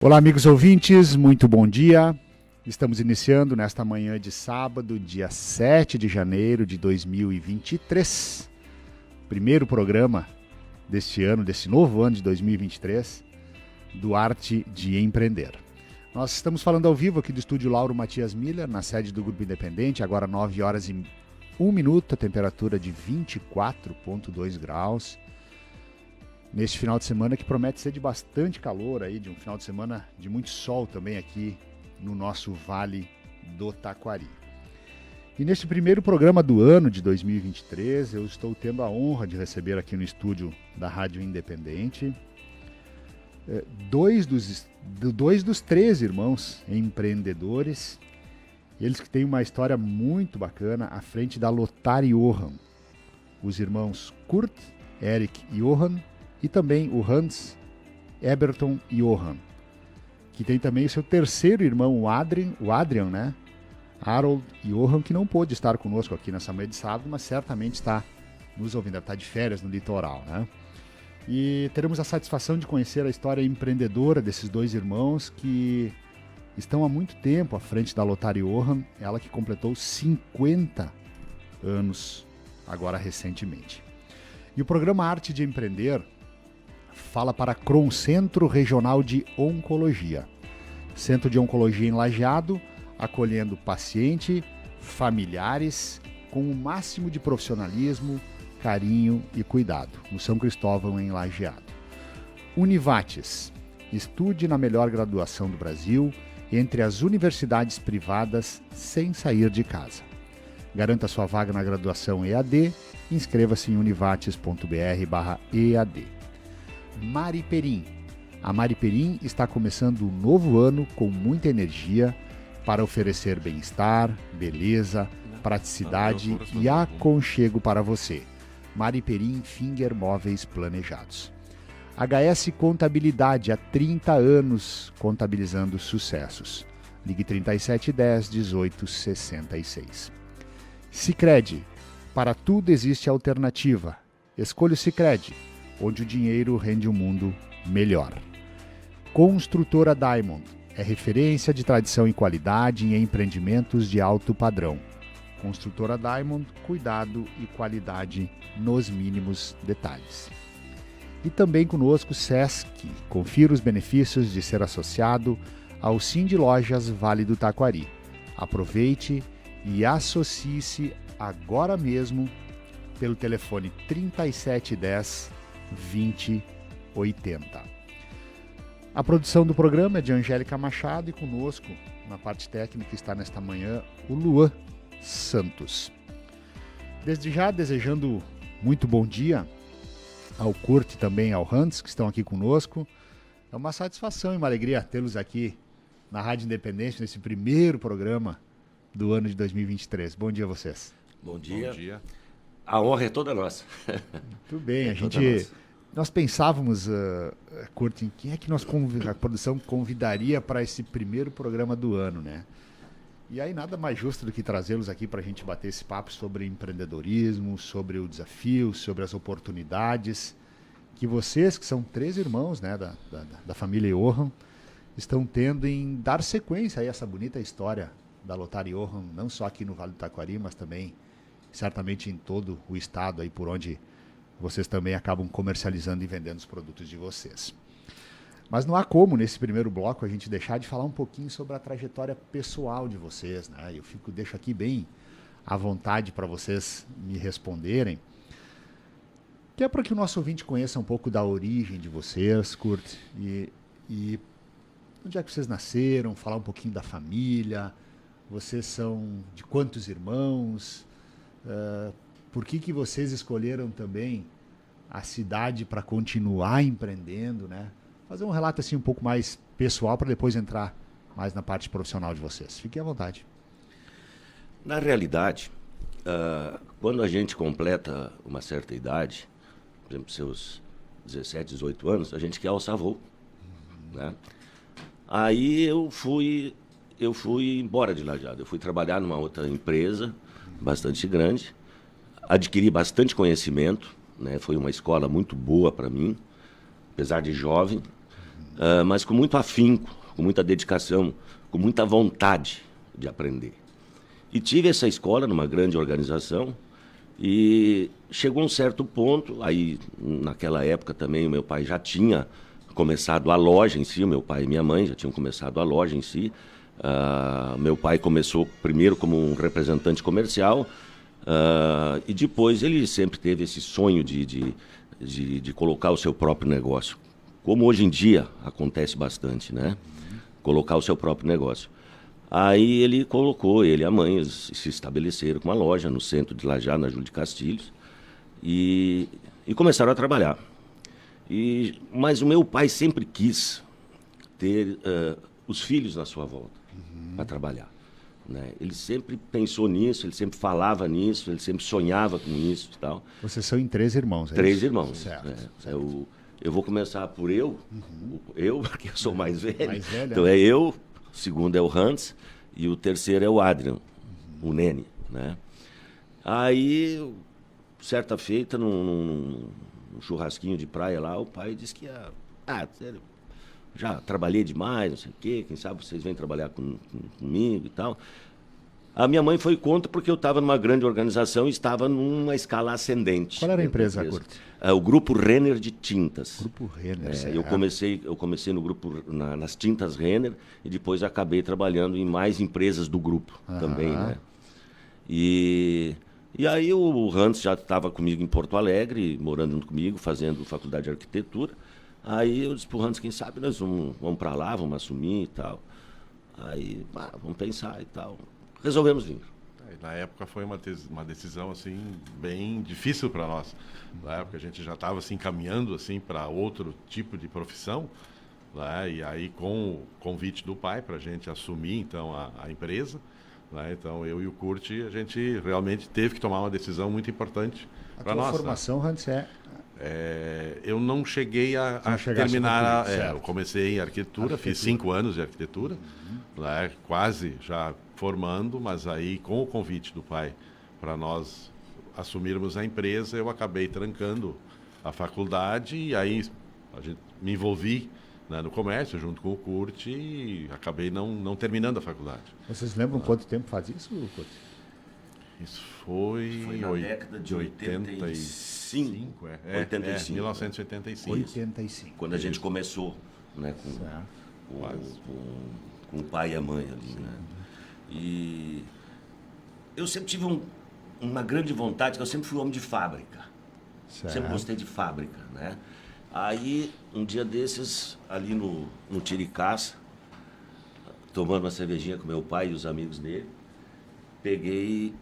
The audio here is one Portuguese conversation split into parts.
Olá, amigos ouvintes, muito bom dia. Estamos iniciando nesta manhã de sábado, dia 7 de janeiro de 2023. Primeiro programa deste ano, desse novo ano de 2023, do Arte de Empreender. Nós estamos falando ao vivo aqui do estúdio Lauro Matias Miller, na sede do Grupo Independente, agora 9 horas e 1 minuto, a temperatura de 24,2 graus. Neste final de semana que promete ser de bastante calor, aí, de um final de semana de muito sol também aqui no nosso Vale do Taquari. E neste primeiro programa do ano de 2023, eu estou tendo a honra de receber aqui no estúdio da Rádio Independente dois dos três irmãos empreendedores, eles que têm uma história muito bacana à frente da Lothar Johann. Os irmãos Kurt, Eric e Johann, e também o Hans Eberton Johann, que tem também o seu terceiro irmão, o Adrian, né? Harold Johann, que não pôde estar conosco aqui nessa manhã de sábado, mas certamente está nos ouvindo, deve estar de férias no litoral, né? E teremos a satisfação de conhecer a história empreendedora desses dois irmãos que estão há muito tempo à frente da Lothar Johann, ela que completou 50 anos agora recentemente. E o programa Arte de Empreender fala para CRON, Centro Regional de Oncologia. Centro de Oncologia em Lajeado, acolhendo paciente, familiares, com o máximo de profissionalismo, carinho e cuidado, no São Cristóvão, em Lajeado. Univates, estude na melhor graduação do Brasil, entre as universidades privadas, sem sair de casa. Garanta sua vaga na graduação EAD, inscreva-se em univates.br/EAD. Mariperim. A Mariperim está começando um novo ano com muita energia para oferecer bem-estar, beleza, praticidade e aconchego para você. Mariperim Finger Móveis Planejados. HS Contabilidade, há 30 anos contabilizando sucessos. Ligue 3710 1866. Sicredi. Para tudo existe alternativa. Escolha o Sicredi, onde o dinheiro rende um mundo melhor. Construtora Diamond é referência de tradição e qualidade em empreendimentos de alto padrão. Construtora Diamond, cuidado e qualidade nos mínimos detalhes. E também conosco Sesc. Confira os benefícios de ser associado ao Sind Lojas Vale do Taquari. Aproveite e associe-se agora mesmo pelo telefone 3710 2080. A produção do programa é de Angélica Machado e conosco, na parte técnica, está nesta manhã o Luan Santos. Desde já, desejando muito bom dia ao Kurt e também ao Hans, que estão aqui conosco. É uma satisfação e uma alegria tê-los aqui na Rádio Independente, nesse primeiro programa do ano de 2023. Bom dia a vocês. Bom dia. Bom dia. A honra é toda nossa. Muito bem, nós pensávamos, Kurt, em quem é que a produção convidaria para esse primeiro programa do ano, né? E aí nada mais justo do que trazê-los aqui para a gente bater esse papo sobre empreendedorismo, sobre o desafio, sobre as oportunidades que vocês, que são três irmãos, né, da família Johann, estão tendo em dar sequência a essa bonita história da Lothar Johann, não só aqui no Vale do Taquari, mas também certamente em todo o estado aí por onde vocês também acabam comercializando e vendendo os produtos de vocês. Mas não há como, nesse primeiro bloco, a gente deixar de falar um pouquinho sobre a trajetória pessoal de vocês, né? Deixo aqui bem à vontade para vocês me responderem, que é para que o nosso ouvinte conheça um pouco da origem de vocês, Kurt, e onde é que vocês nasceram, falar um pouquinho da família, vocês são de quantos irmãos, por que vocês escolheram também a cidade para continuar empreendendo, né? Fazer um relato assim um pouco mais pessoal para depois entrar mais na parte profissional de vocês. Fiquem à vontade. Na realidade, quando a gente completa uma certa idade, por exemplo, seus 17, 18 anos, a gente quer alçar voo, né? Aí eu fui embora de Lajeado. Eu fui trabalhar numa outra empresa bastante grande, adquiri bastante conhecimento, né? Foi uma escola muito boa para mim, apesar de jovem. mas com muito afinco, com muita dedicação, com muita vontade de aprender. E tive essa escola numa grande organização e chegou um certo ponto, aí naquela época também o meu pai já tinha começado a loja em si, o meu pai e minha mãe já tinham começado a loja em si. Meu pai começou primeiro como um representante comercial e depois ele sempre teve esse sonho de colocar o seu próprio negócio. Como hoje em dia acontece bastante, né? Colocar o seu próprio negócio. Aí ele e a mãe se estabeleceram com uma loja no centro de Lajá, na Júlio de Castilhos, e começaram a trabalhar. Mas o meu pai sempre quis ter os filhos na sua volta para trabalhar, né? Ele sempre pensou nisso, ele sempre falava nisso, ele sempre sonhava com isso e tal. Vocês são em 3 irmãos, é 3 isso? irmãos. Certo. Eu vou começar por eu, porque eu sou mais velho. Mais velho, então é eu, o segundo é o Hans e o terceiro é o Adrian, o Nene, né? Aí, certa feita, num churrasquinho de praia lá, o pai disse que sério, já trabalhei demais, não sei o quê, quem sabe vocês vêm trabalhar comigo e tal. A minha mãe foi contra porque eu estava numa grande organização e estava numa escala ascendente. Qual era a empresa, Kurt? O Grupo Renner de Tintas. Grupo Renner, eu comecei no grupo, nas Tintas Renner, e depois acabei trabalhando em mais empresas do grupo também, né? E aí o Hans já estava comigo em Porto Alegre, morando junto comigo, fazendo faculdade de arquitetura. Aí eu disse pro Hans, quem sabe nós vamos para lá, vamos assumir e tal. Aí, vamos pensar e tal. Resolvemos vir. Na época foi uma decisão assim bem difícil para nós. Na época a gente já estava assim caminhando assim para outro tipo de profissão, né? E aí com o convite do pai para a gente assumir então a empresa, né? Então eu e o Kurt, a gente realmente teve que tomar uma decisão muito importante para nós. A formação, Hans, eu não cheguei a terminar. Eu comecei em arquitetura, fiz 5 anos de arquitetura, né? Quase já formando, mas aí com o convite do pai para nós assumirmos a empresa, eu acabei trancando a faculdade e aí me envolvi, né, no comércio junto com o Kurt e acabei não terminando a faculdade. Vocês lembram quanto tempo faz isso, Kurt? Isso foi na década de 85. 85. 1985. 85. Quando a gente começou, né, com o pai e a mãe ali, né? E eu sempre tive uma grande vontade, que eu sempre fui homem de fábrica. Certo. Sempre gostei de fábrica, né? Aí, um dia desses, ali no Tiricaça, tomando uma cervejinha com meu pai e os amigos dele, peguei e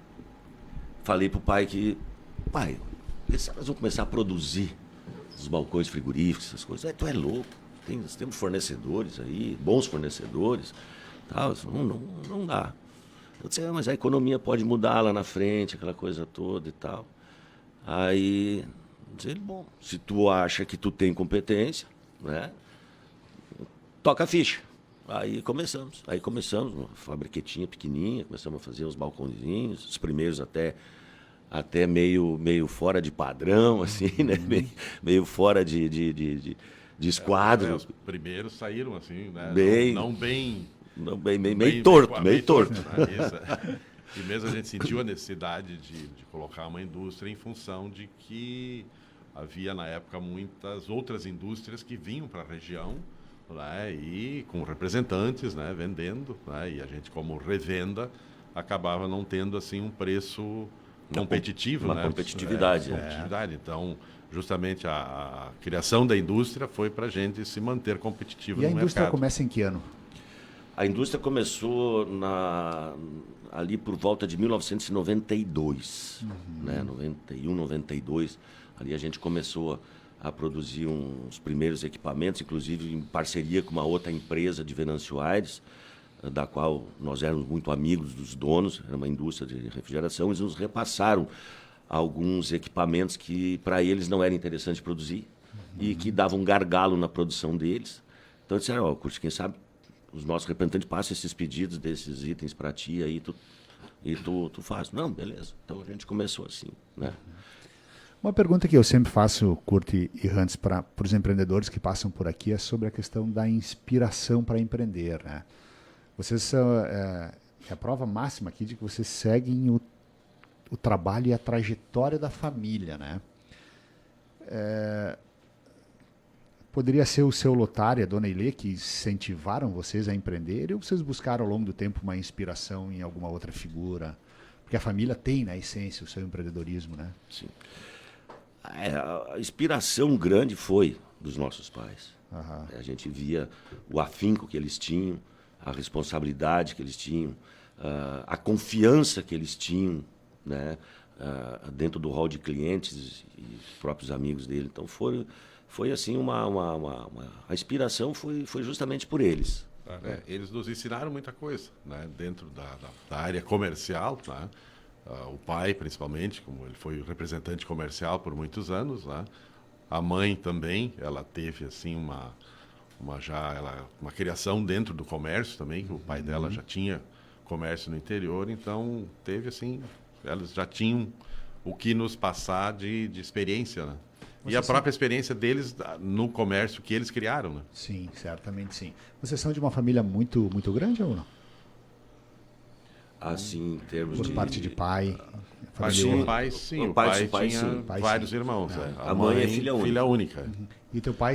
falei pro pai pai, nós vamos começar a produzir os balcões frigoríficos, essas coisas. Tu é louco, nós temos fornecedores aí, bons fornecedores, tal. Não dá. Eu disse, mas a economia pode mudar lá na frente, aquela coisa toda e tal. Aí, disse ele, bom, se tu acha que tu tem competência, né, toca a ficha. Aí começamos, uma fabriquetinha pequenininha, começamos a fazer os balcõezinhos, os primeiros até meio fora de padrão, assim, né? Meio fora de esquadro. Os primeiros saíram assim, né? Meio torto. Né? E mesmo a gente sentiu a necessidade de colocar uma indústria em função de que havia na época muitas outras indústrias que vinham para a região, né? E com representantes, né? Vendendo, né? E a gente como revenda acabava não tendo assim um preço competitivo, uma né? competitividade. Então, justamente a criação da indústria foi para a gente se manter competitivo no mercado. E a indústria começa em que ano? A indústria começou ali por volta de 1992, né? 91, 92. Ali a gente começou a produzir uns primeiros equipamentos, inclusive em parceria com uma outra empresa de Venâncio Aires, da qual nós éramos muito amigos dos donos, era uma indústria de refrigeração. Eles nos repassaram alguns equipamentos que para eles não era interessante produzir e que davam gargalo na produção deles. Então disseram, Kurt, quem sabe os nossos representantes passam esses pedidos desses itens para ti aí, tu faz. Não, beleza. Então a gente começou assim, né? Uma pergunta que eu sempre faço, Kurt e Hans, para os empreendedores que passam por aqui é sobre a questão da inspiração para empreender, né? Vocês são é a prova máxima aqui de que vocês seguem o trabalho e a trajetória da família, né? Poderia ser o seu Lotário e a dona Ilê que incentivaram vocês a empreender, ou vocês buscaram ao longo do tempo uma inspiração em alguma outra figura? Porque a família tem, na essência, o seu empreendedorismo, né? Sim. A inspiração grande foi dos nossos pais. A gente via o afinco que eles tinham, a responsabilidade que eles tinham, a confiança que eles tinham, né, dentro do hall de clientes e os próprios amigos dele. Então foi assim a inspiração foi justamente por eles. Eles nos ensinaram muita coisa, né, dentro da área comercial, né? O pai, principalmente, como ele foi representante comercial por muitos anos, né? A mãe também, ela teve assim uma criação dentro do comércio também, que o pai dela já tinha comércio no interior, então teve assim, elas já tinham o que nos passar de experiência, né? E a própria experiência deles no comércio que eles criaram, né? Sim, certamente sim. Vocês são de uma família muito, muito grande ou não? Assim, em termos Por parte de pai? O pai tinha sim. vários irmãos. A mãe é filha única. E teu pai,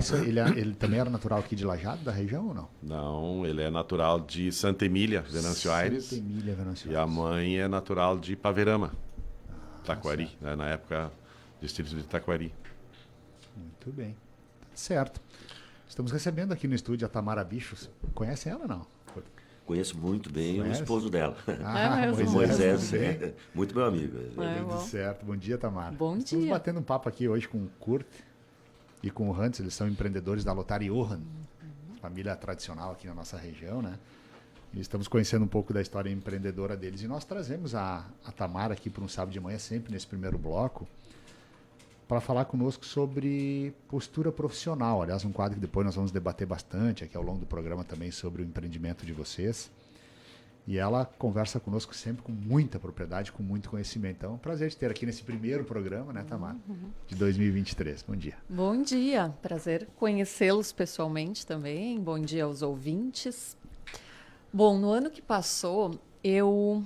ele também era natural aqui de Lajeado, da região ou não? Não, ele é natural de Santa Emília, Venâncio Aires. Santa Emília, Venâncio Aires. E a mãe é natural de Paverama, Taquari, né, na época, distrito de Taquari. Muito bem. Certo. Estamos recebendo aqui no estúdio a Tamara Bichos. Conhece ela ou não? Conheço muito bem o esposo dela. Moisés, muito meu amigo. Certo. Bom dia, Tamara. Bom dia. Estamos batendo um papo aqui hoje com o Kurt e com o Hans. Eles são empreendedores da Lotário Johan, família tradicional aqui na nossa região, né? E estamos conhecendo um pouco da história empreendedora deles. E nós trazemos a Tamara aqui para um sábado de manhã, sempre nesse primeiro bloco, para falar conosco sobre postura profissional. Aliás, um quadro que depois nós vamos debater bastante aqui ao longo do programa também sobre o empreendimento de vocês. E ela conversa conosco sempre com muita propriedade, com muito conhecimento. Então, é um prazer te ter aqui nesse primeiro programa, né, Tamara, de 2023. Bom dia. Bom dia, prazer conhecê-los pessoalmente também. Bom dia aos ouvintes. Bom, no ano que passou, eu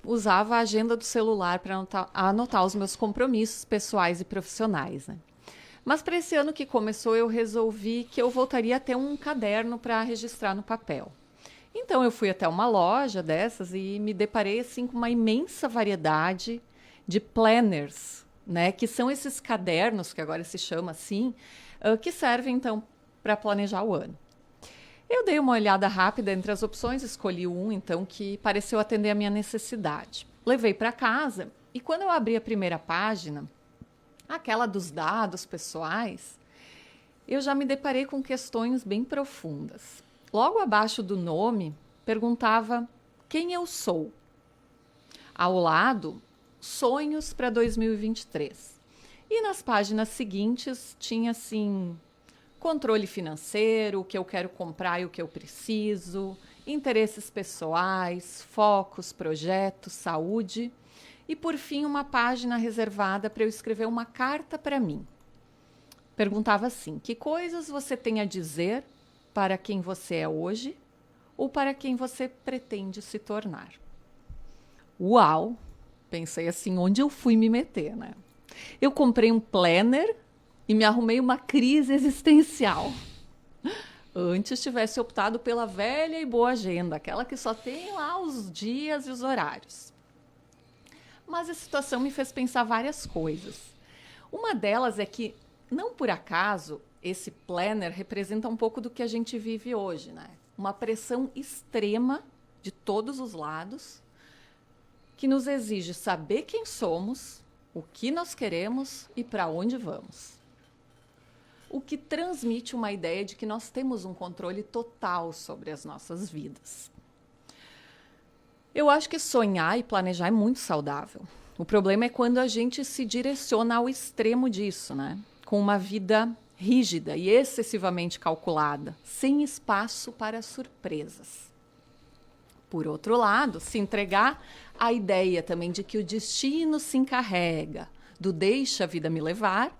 usava a agenda do celular para anotar os meus compromissos pessoais e profissionais, né? Mas para esse ano que começou, eu resolvi que eu voltaria a ter um caderno para registrar no papel. Então, eu fui até uma loja dessas e me deparei assim, com uma imensa variedade de planners, né? Que são esses cadernos, que agora se chama assim, que servem, então, para planejar o ano. Eu dei uma olhada rápida entre as opções, escolhi um, então, que pareceu atender a minha necessidade. Levei para casa e quando eu abri a primeira página, aquela dos dados pessoais, eu já me deparei com questões bem profundas. Logo abaixo do nome, perguntava quem eu sou. Ao lado, sonhos para 2023. E nas páginas seguintes tinha assim: controle financeiro, o que eu quero comprar e o que eu preciso, interesses pessoais, focos, projetos, saúde e, por fim, uma página reservada para eu escrever uma carta para mim. Perguntava assim: que coisas você tem a dizer para quem você é hoje ou para quem você pretende se tornar? Uau! Pensei assim, onde eu fui me meter, né? Eu comprei um planner e me arrumei uma crise existencial. Antes tivesse optado pela velha e boa agenda, aquela que só tem lá os dias e os horários. Mas a situação me fez pensar várias coisas. Uma delas é que, não por acaso, esse planner representa um pouco do que a gente vive hoje, né? Uma pressão extrema de todos os lados, que nos exige saber quem somos, o que nós queremos e para onde vamos. O que transmite uma ideia de que nós temos um controle total sobre as nossas vidas. Eu acho que sonhar e planejar é muito saudável. O problema é quando a gente se direciona ao extremo disso, né? Com uma vida rígida e excessivamente calculada, sem espaço para surpresas. Por outro lado, se entregar à ideia também de que o destino se encarrega do deixa a vida me levar,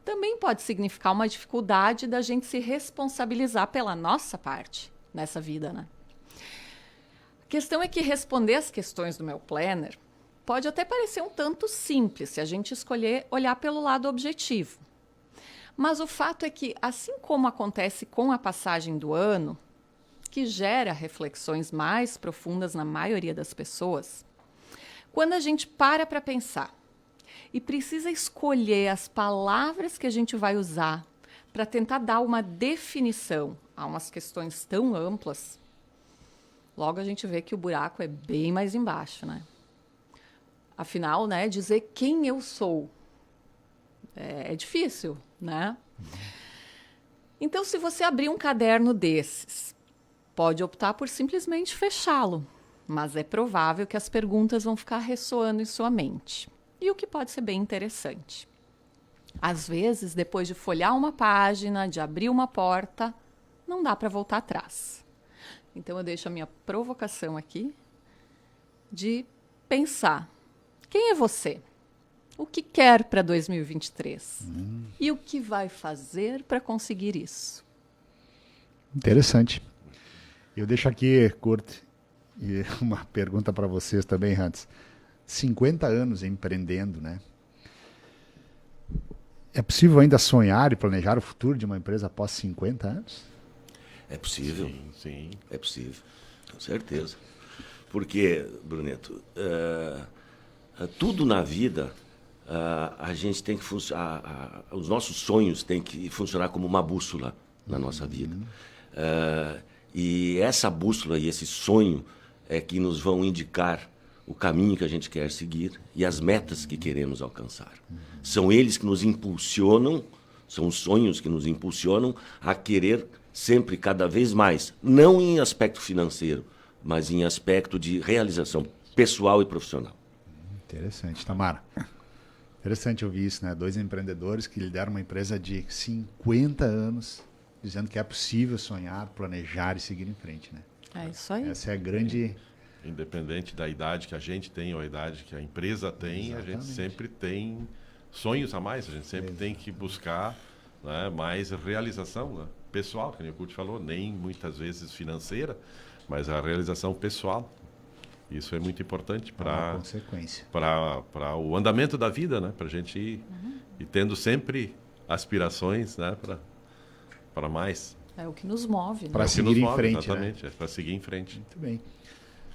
também pode significar uma dificuldade da gente se responsabilizar pela nossa parte nessa vida, né? A questão é que responder as questões do meu planner pode até parecer um tanto simples se a gente escolher olhar pelo lado objetivo. Mas o fato é que, assim como acontece com a passagem do ano, que gera reflexões mais profundas na maioria das pessoas, quando a gente para pensar e precisa escolher as palavras que a gente vai usar para tentar dar uma definição a umas questões tão amplas, logo a gente vê que o buraco é bem mais embaixo, né? Afinal, né, dizer quem eu sou é difícil, né? Então, se você abrir um caderno desses, pode optar por simplesmente fechá-lo, mas é provável que as perguntas vão ficar ressoando em sua mente. E o que pode ser bem interessante. Às vezes, depois de folhear uma página, de abrir uma porta, não dá para voltar atrás. Então, eu deixo a minha provocação aqui de pensar: quem é você? O que quer para 2023? E o que vai fazer para conseguir isso? Interessante. Eu deixo aqui, Kurt, e uma pergunta para vocês também, Hans. 50 anos empreendendo, né? É possível ainda sonhar e planejar o futuro de uma empresa após 50 anos? É possível. Sim. É possível, com certeza. Porque, Bruneto, tudo na vida, a gente tem que funcionar, os nossos sonhos têm que funcionar como uma bússola na nossa vida. E essa bússola e esse sonho é que nos vão indicar o caminho que a gente quer seguir e as metas que queremos alcançar. São eles que nos impulsionam, são os sonhos que nos impulsionam a querer sempre cada vez mais, não em aspecto financeiro, mas em aspecto de realização pessoal e profissional. Interessante, Tamara. Interessante ouvir isso, né? 2 empreendedores que lideram uma empresa de 50 anos, dizendo que é possível sonhar, planejar e seguir em frente, né? É isso aí. Essa é a grande... Independente da idade que a gente tem ou a idade que a empresa tem, a gente sempre tem sonhos a mais, a gente sempre tem que buscar, né, mais realização, né, pessoal, como o Kurt falou, nem muitas vezes financeira, mas a realização pessoal. Isso é muito importante para o andamento da vida, né, para a gente ir tendo sempre aspirações, né, para mais. É o que nos move, né? Para seguir em frente, exatamente, né? Para seguir em frente. Muito bem.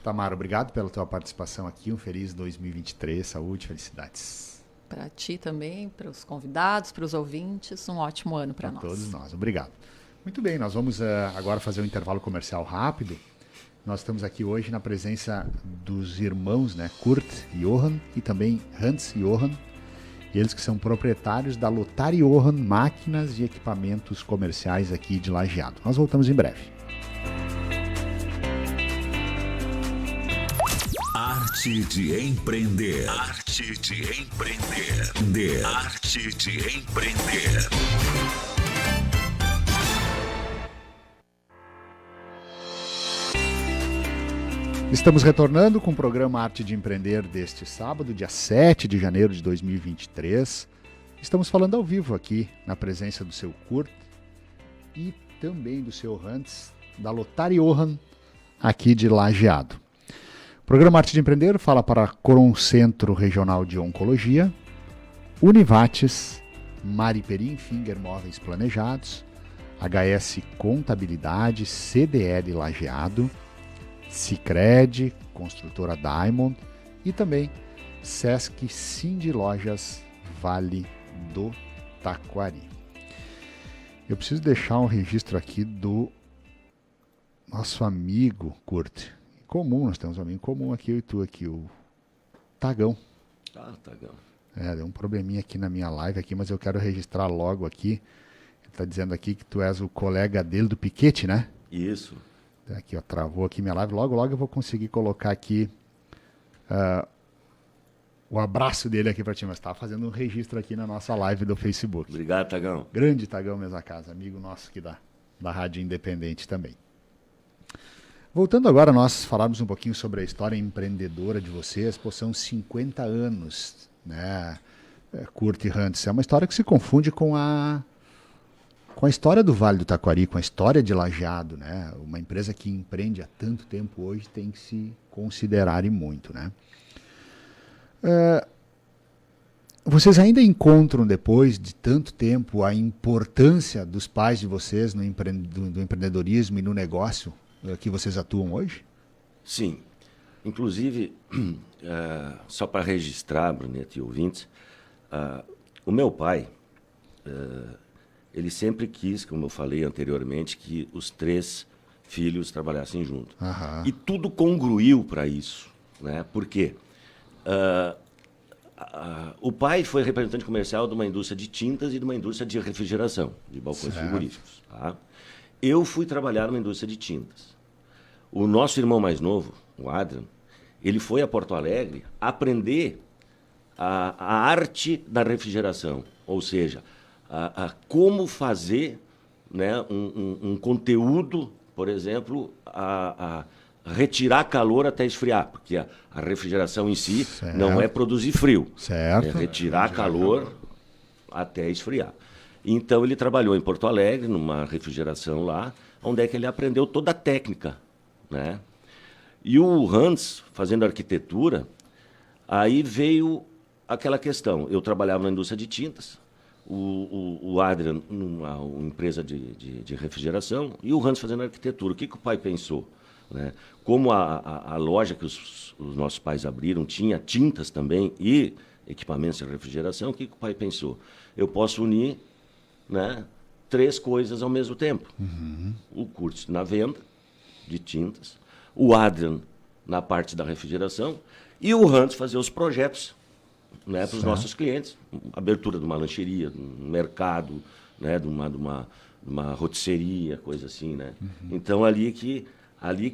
Tamara, obrigado pela tua participação aqui. Um feliz 2023. Saúde, felicidades. Para ti também, para os convidados, para os ouvintes. Um ótimo ano para nós. Para todos nós. Obrigado. Muito bem, nós vamos agora fazer um intervalo comercial rápido. Nós estamos aqui hoje na presença dos irmãos, né, Kurt e Johan, e também Hans e Johan. Eles que são proprietários da Lothar e Johan Máquinas e Equipamentos Comerciais aqui de Lajeado. Nós voltamos em breve. Arte de empreender. Arte de empreender. Arte de empreender. Estamos retornando com o programa Arte de Empreender deste sábado, dia 7 de janeiro de 2023. Estamos falando ao vivo aqui, na presença do seu Kurt e também do seu Hans, da Lothar e Johan, aqui de Lajeado. O programa Arte de Empreender fala para Coron Centro Regional de Oncologia, Univates, Mariperim Finger Móveis Planejados, HS Contabilidade, CDL Lajeado, Sicredi, Construtora Diamond e também Sesc Cindy Lojas Vale do Taquari. Eu preciso deixar um registro aqui do nosso amigo Kurt. Comum, nós temos um amigo comum aqui, eu e tu aqui, o Tagão. Tagão. Deu um probleminha aqui na minha live aqui, mas eu quero registrar logo aqui. Ele está dizendo aqui que tu és o colega dele do Piquete, né? Isso. Aqui, ó, travou aqui minha live. Logo eu vou conseguir colocar aqui o abraço dele aqui para ti, mas tá fazendo um registro aqui na nossa live do Facebook. Obrigado, Tagão. Grande Tagão Mesa Casa, amigo nosso aqui da Rádio Independente também. Voltando agora, nós falarmos um pouquinho sobre a história empreendedora de vocês. Pô, são 50 anos, né? Kurt e Hans, é uma história que se confunde com a história do Vale do Taquari, com a história de Lajeado, né? Uma empresa que empreende há tanto tempo hoje tem que se considerar e muito, né? Vocês ainda encontram, depois de tanto tempo, a importância dos pais de vocês do empreendedorismo e no negócio que vocês atuam hoje? Sim. Inclusive, só para registrar, Bruneto e ouvintes, o meu pai, ele sempre quis, como eu falei anteriormente, que os 3 filhos trabalhassem juntos. Aham. E tudo congruiu para isso, né? Por quê? O pai foi representante comercial de uma indústria de tintas e de uma indústria de refrigeração, de balcões frigoríficos. Tá? Eu fui trabalhar numa indústria de tintas. O nosso irmão mais novo, o Adrian, ele foi a Porto Alegre aprender a arte da refrigeração, ou seja, como fazer, né, um conteúdo, por exemplo, retirar calor até esfriar, porque a refrigeração em si não é produzir frio, Certo. é retirar calor até esfriar. Então ele trabalhou em Porto Alegre, numa refrigeração lá, onde é que ele aprendeu toda a técnica, né? E o Hans, fazendo arquitetura, aí veio aquela questão. Eu trabalhava na indústria de tintas, o Adrian numa empresa de refrigeração e o Hans fazendo arquitetura. O que o pai pensou? Né? Como a loja que os nossos pais abriram tinha tintas também e equipamentos de refrigeração, o que o pai pensou? Eu posso unir, né, 3 coisas ao mesmo tempo. Uhum. O Kurt na venda de tintas, o Adrian na parte da refrigeração e o Hans fazer os projetos, né, para os nossos clientes. Abertura de uma lancheria, de um mercado, né, de uma rotisseria, coisa assim. Né? Uhum. Então, ali que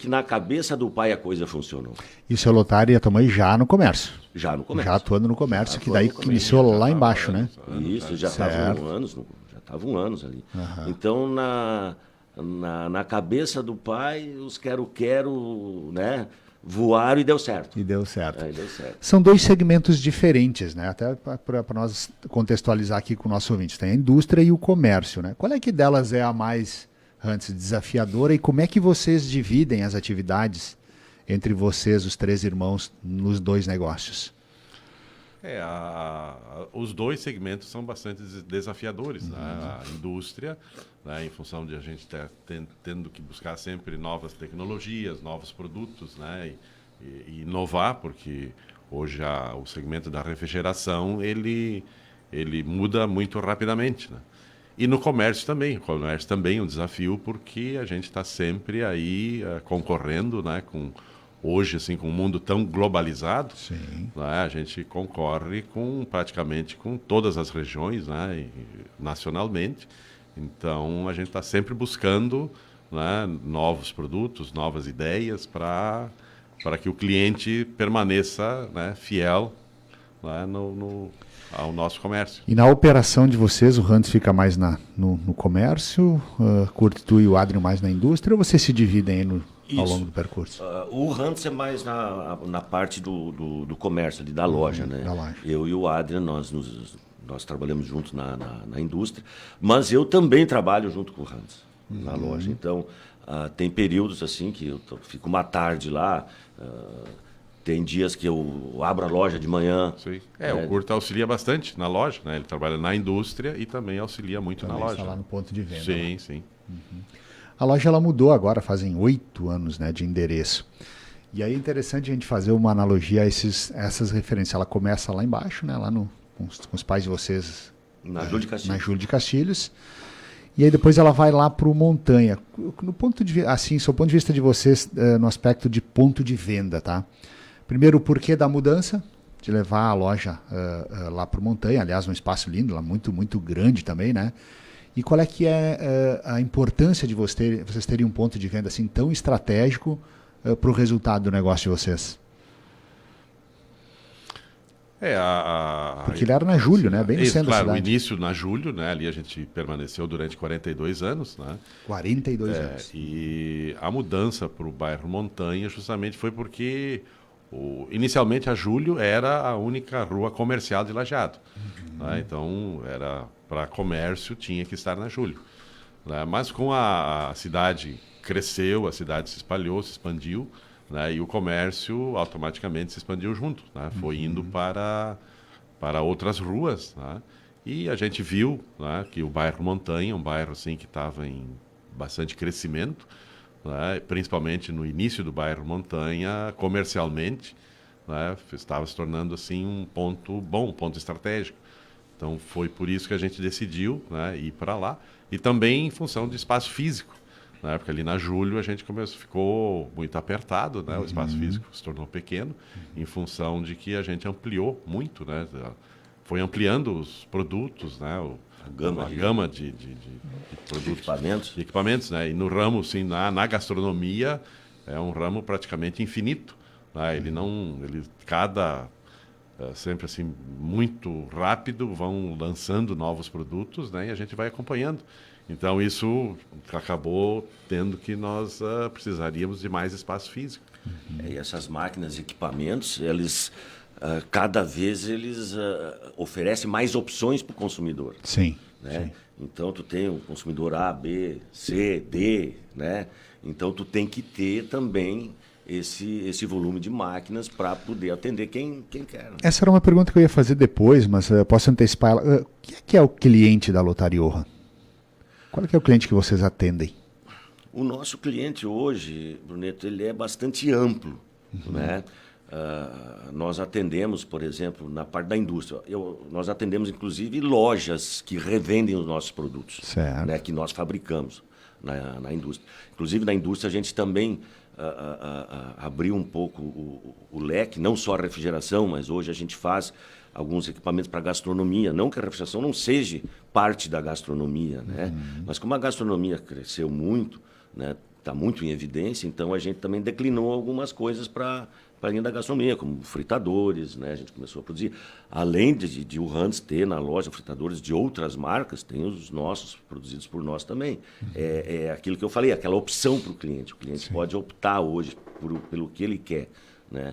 na cabeça do pai a coisa funcionou. E o seu Lotário e a tua mãe já no comércio? Já no comércio. Já atuando no comércio, que daí atuando no iniciou comércio, lá já embaixo, tava né? Isso, já estavam anos ali. Aham. Então, na cabeça do pai, os quero-quero, né, voaram e deu certo. E deu certo. Aí deu certo. São 2 segmentos diferentes, né? Até para nós contextualizar aqui com o nosso ouvinte. Tem a indústria e o comércio, né? Qual é que delas é a mais, antes, desafiadora e como é que vocês dividem as atividades entre vocês, os 3 irmãos, nos 2 negócios? Os 2 segmentos são bastante desafiadores. Né? A indústria, né, em função de a gente tendo que buscar sempre novas tecnologias, novos produtos, né, e inovar, porque hoje o segmento da refrigeração ele muda muito rapidamente. Né? E no comércio também. O comércio também é um desafio, porque a gente está sempre aí concorrendo, né, hoje, assim, com um mundo tão globalizado, né, a gente concorre praticamente com todas as regiões, né, nacionalmente. Então, a gente está sempre buscando, né, novos produtos, novas ideias para que o cliente permaneça, né, fiel, né, ao nosso comércio. E na operação de vocês, o Hans fica mais no comércio, Kurt, tu e o Adrian mais na indústria, ou vocês se dividem aí ao longo do percurso? O Hans é mais na parte do comércio, ali, da loja, né? Da loja. Eu e o Adrian, nós trabalhamos juntos na indústria, mas eu também trabalho junto com o Hans na loja. Então, tem períodos assim que eu fico uma tarde lá, tem dias que eu abro a loja de manhã. Sim. O Kurt auxilia bastante na loja, né? Ele trabalha na indústria e também auxilia muito na loja. Está lá no ponto de venda. Sim, né? sim. A loja ela mudou agora, fazem 8 anos, né, de endereço. E aí é interessante a gente fazer uma analogia a essas referências. Ela começa lá embaixo, né, lá com os pais de vocês. Na Júlio de Castilhos. Na Júlio de Castilhos. E aí depois ela vai lá para o Montanha. No ponto de assim, sob o ponto de vista de vocês, no aspecto de ponto de venda, tá? Primeiro, o porquê da mudança, de levar a loja lá para o Montanha. Aliás, um espaço lindo, lá muito, muito grande também, né? E qual é que é a importância de vocês terem um ponto de venda assim tão estratégico para o resultado do negócio de vocês? Porque ele era na Júlio, né? Bem no centro da cidade. Claro, o início na Júlio, né? Ali a gente permaneceu durante 42 anos, né? 42 anos. E a mudança para o bairro Montanha justamente foi porque Inicialmente, a Júlio era a única rua comercial de Lajeado. Né? Então, era para comércio, tinha que estar na Júlio. Né? Mas com a cidade cresceu, a cidade se espalhou, se expandiu, né? E o comércio automaticamente se expandiu junto. Né? Foi indo para outras ruas. Né? E a gente viu, né, que o bairro Montanha, um bairro assim, que estava em bastante crescimento, né? Principalmente no início do bairro Montanha, comercialmente, né? Estava se tornando assim um ponto bom, um ponto estratégico. Então foi por isso que a gente decidiu, né, ir para lá. E também em função de espaço físico, né? Porque ali na Júlio a gente ficou muito apertado, né? O espaço físico se tornou pequeno, em função de que a gente ampliou muito, né? Foi ampliando os produtos, né? A gama de produtos, de equipamentos, né? E no ramo, assim, na gastronomia, é um ramo praticamente infinito, né? Sempre assim, muito rápido, vão lançando novos produtos, né? E a gente vai acompanhando. Então, isso acabou tendo que nós precisaríamos de mais espaço físico. E essas máquinas e equipamentos, cada vez eles oferecem mais opções para o consumidor. Sim, né? sim. Então, tu tem o consumidor A, B, C, D, né? Então, tu tem que ter também esse volume de máquinas para poder atender quem quer. Né? Essa era uma pergunta que eu ia fazer depois, mas posso antecipar ela. O que é o cliente da Lotarioha? Qual é o cliente que vocês atendem? O nosso cliente hoje, Bruneto, ele é bastante amplo, né? Nós atendemos, por exemplo, na parte da indústria. Nós atendemos, inclusive, lojas que revendem os nossos produtos, né, que nós fabricamos na indústria. Inclusive, na indústria, a gente também abriu um pouco o leque, não só a refrigeração, mas hoje a gente faz alguns equipamentos para gastronomia. Não que a refrigeração não seja parte da gastronomia, né? Mas como a gastronomia cresceu muito, né, está muito em evidência, então a gente também declinou algumas coisas para a linha da gastronomia, como fritadores, né? A gente começou a produzir. Além de o Hans ter na loja fritadores de outras marcas, tem os nossos, produzidos por nós também. É aquilo que eu falei, aquela opção para o cliente. O cliente pode optar hoje pelo que ele quer, né?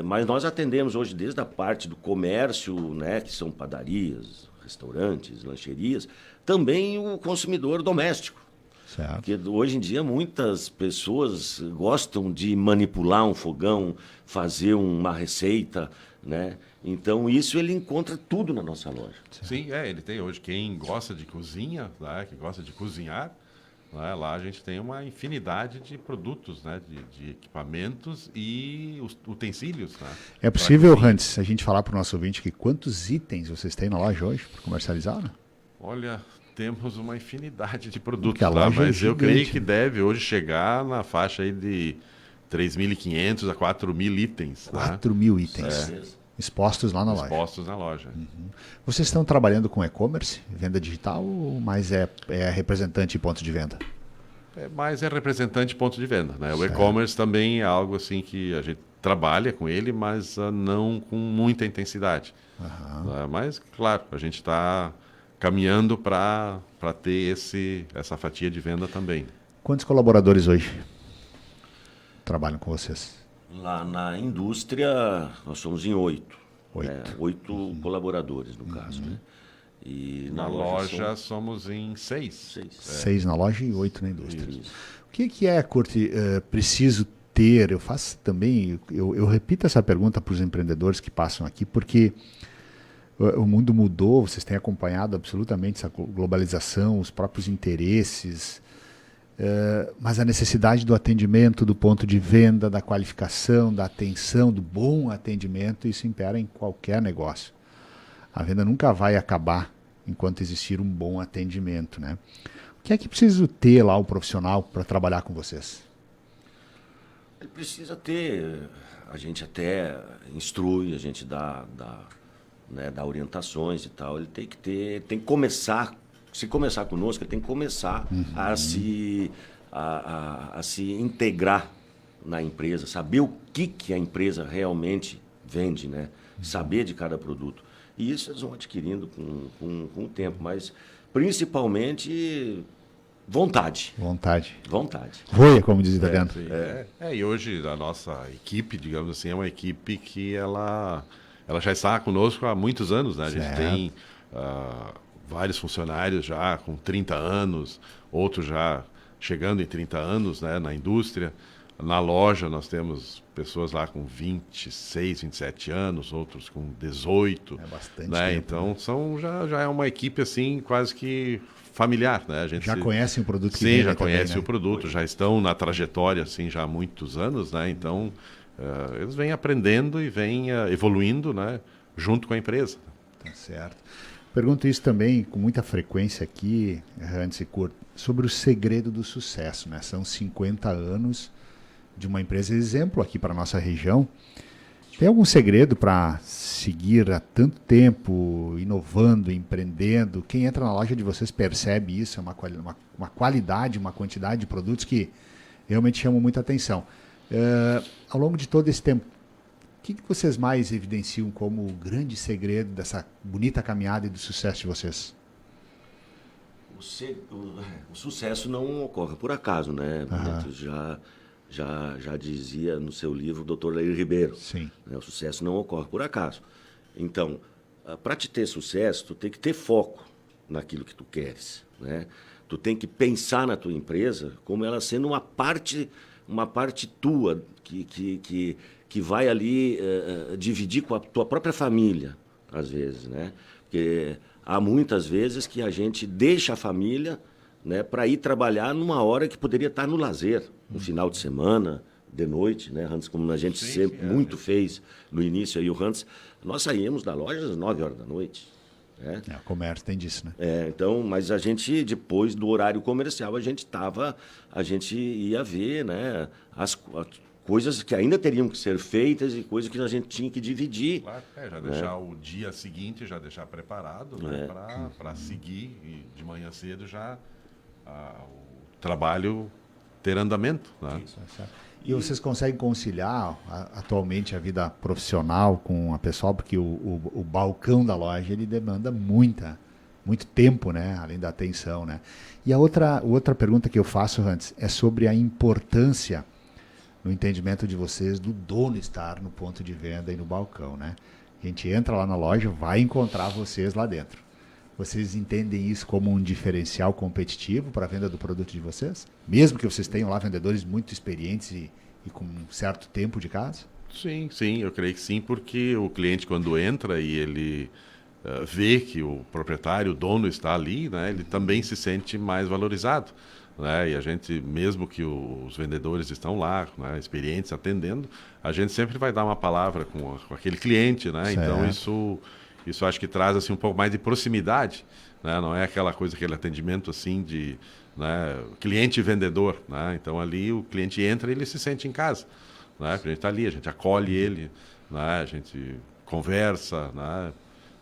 Mas nós atendemos hoje desde a parte do comércio, né, que são padarias, restaurantes, lancherias, também o consumidor doméstico. Certo. Porque hoje em dia muitas pessoas gostam de manipular um fogão, fazer uma receita, né? Então isso ele encontra tudo na nossa loja. Sim, ele tem hoje. Quem gosta de cozinha, né, que gosta de cozinhar, né, lá a gente tem uma infinidade de produtos, né, de equipamentos e utensílios. Né, é possível, antes, a gente falar para o nosso ouvinte que quantos itens vocês têm na loja hoje para comercializar? Né? Olha, temos uma infinidade de produtos, mas eu creio que deve hoje chegar na faixa aí de 3.500 a 4.000 itens. 4.000 itens expostos lá na loja. Expostos na loja. Vocês estão trabalhando com e-commerce, venda digital, ou mais é representante e ponto de venda? Mais é representante e ponto de venda. Né? O e-commerce também é algo assim que a gente trabalha com ele, mas não com muita intensidade. Mas, claro, a gente está caminhando para ter essa fatia de venda também. Quantos colaboradores hoje trabalham com vocês? Lá na indústria, nós somos em 8. 8 colaboradores, no caso. Né? E na loja somos em 6. 6 na loja e 8 na indústria. Isso. O que é, Curti, preciso ter? Eu faço também, eu repito essa pergunta para os empreendedores que passam aqui, porque o mundo mudou, vocês têm acompanhado absolutamente essa globalização, os próprios interesses, mas a necessidade do atendimento, do ponto de venda, da qualificação, da atenção, do bom atendimento, isso impera em qualquer negócio. A venda nunca vai acabar enquanto existir um bom atendimento, né? O que é que preciso ter lá o profissional para trabalhar com vocês? Ele precisa ter, a gente até instrui, a gente dá orientações e tal. Ele tem que começar, se começar conosco, ele tem que começar a se integrar na empresa, saber o que a empresa realmente vende, né? Saber de cada produto. E isso eles vão adquirindo com o tempo, mas principalmente Vontade. Vontade. Vontade. Voia, como diz o italiano. E hoje a nossa equipe, digamos assim, é uma equipe que ela já está conosco há muitos anos, né? A gente tem vários funcionários já com 30 anos, outros já chegando em 30 anos, né, na indústria. Na loja nós temos pessoas lá com 26, 27 anos, outros com 18. É bastante né? tempo, Então né? já é uma equipe assim quase que familiar, né? A gente Já conhecem o produto que Sim, vendem já também, conhecem né? o produto, já estão na trajetória assim já há muitos anos, né? Então eles vêm aprendendo e vêm evoluindo, né? Junto com a empresa. Tá certo. Pergunto isso também com muita frequência aqui, antes e curto, sobre o segredo do sucesso, né? São 50 anos de uma empresa exemplo aqui para a nossa região. Tem algum segredo para seguir há tanto tempo, inovando, empreendendo? Quem entra na loja de vocês percebe isso, é uma qualidade, uma quantidade de produtos que realmente chamam muita atenção. Ao longo de todo esse tempo, o que vocês mais evidenciam como o grande segredo dessa bonita caminhada e do sucesso de vocês? O sucesso não ocorre por acaso, né? Já dizia no seu livro o Dr. Leir Ribeiro. Sim. Né? O sucesso não ocorre por acaso. Então, para te ter sucesso, tu tem que ter foco naquilo que tu queres, né? Tu tem que pensar na tua empresa como ela sendo uma parte tua que vai ali dividir com a tua própria família, às vezes, né? Porque há muitas vezes que a gente deixa a família, né, para ir trabalhar numa hora que poderia estar no lazer, no final de semana, de noite, né, Hans, como a gente muito fez no início aí, o Hans, nós saímos da loja às 9 horas da noite. Né? O comércio tem disso, né? Então, mas a gente, depois do horário comercial, a gente ia ver, né, as coisas que ainda teriam que ser feitas e coisas que a gente tinha que dividir. Claro, já deixar o dia seguinte, já deixar preparado, né, para seguir e de manhã cedo já o trabalho ter andamento. Né? E vocês conseguem conciliar atualmente a vida profissional com a pessoal, porque o balcão da loja ele demanda muito tempo, né? Além da atenção, né? E a outra pergunta que eu faço antes é sobre a importância, no entendimento de vocês, do dono estar no ponto de venda e no balcão, né? A gente entra lá na loja, vai encontrar vocês lá dentro. Vocês entendem isso como um diferencial competitivo para a venda do produto de vocês? Mesmo que vocês tenham lá vendedores muito experientes e com um certo tempo de casa? Sim, eu creio que sim, porque o cliente quando entra e ele vê que o proprietário, o dono está ali, né, ele também se sente mais valorizado. Né? E a gente, mesmo que os vendedores estão lá, né, experientes, atendendo, a gente sempre vai dar uma palavra com aquele cliente. Né? Então isso acho que traz assim, um pouco mais de proximidade. Né? Não é aquela coisa, aquele atendimento assim de, né, cliente e vendedor. Né? Então ali o cliente entra e ele se sente em casa. Né? Porque a gente está ali, a gente acolhe ele, né? A gente conversa. Né?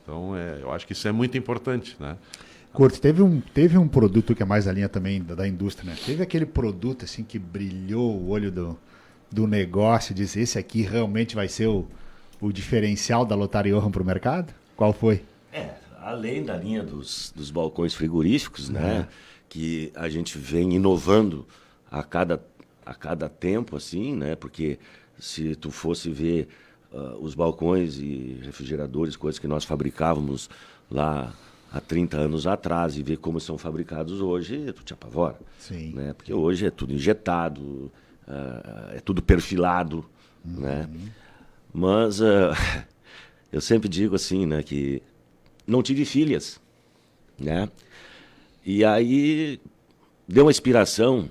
Então eu acho que isso é muito importante. Né? Curto, teve um produto que é mais a linha também da indústria, né? Teve aquele produto assim que brilhou o olho do negócio, disse, esse aqui realmente vai ser o diferencial da Lothar Johann para o mercado? Qual foi? Além da linha dos balcões frigoríficos, né? Que a gente vem inovando a cada tempo, assim, né? Porque se tu fosse ver os balcões e refrigeradores, coisas que nós fabricávamos lá há 30 anos atrás e ver como são fabricados hoje, tu te apavora. Sim. Né? Porque hoje é tudo injetado, é tudo perfilado, né? Mas eu sempre digo assim, né, que não tive filhas, né? E aí deu uma inspiração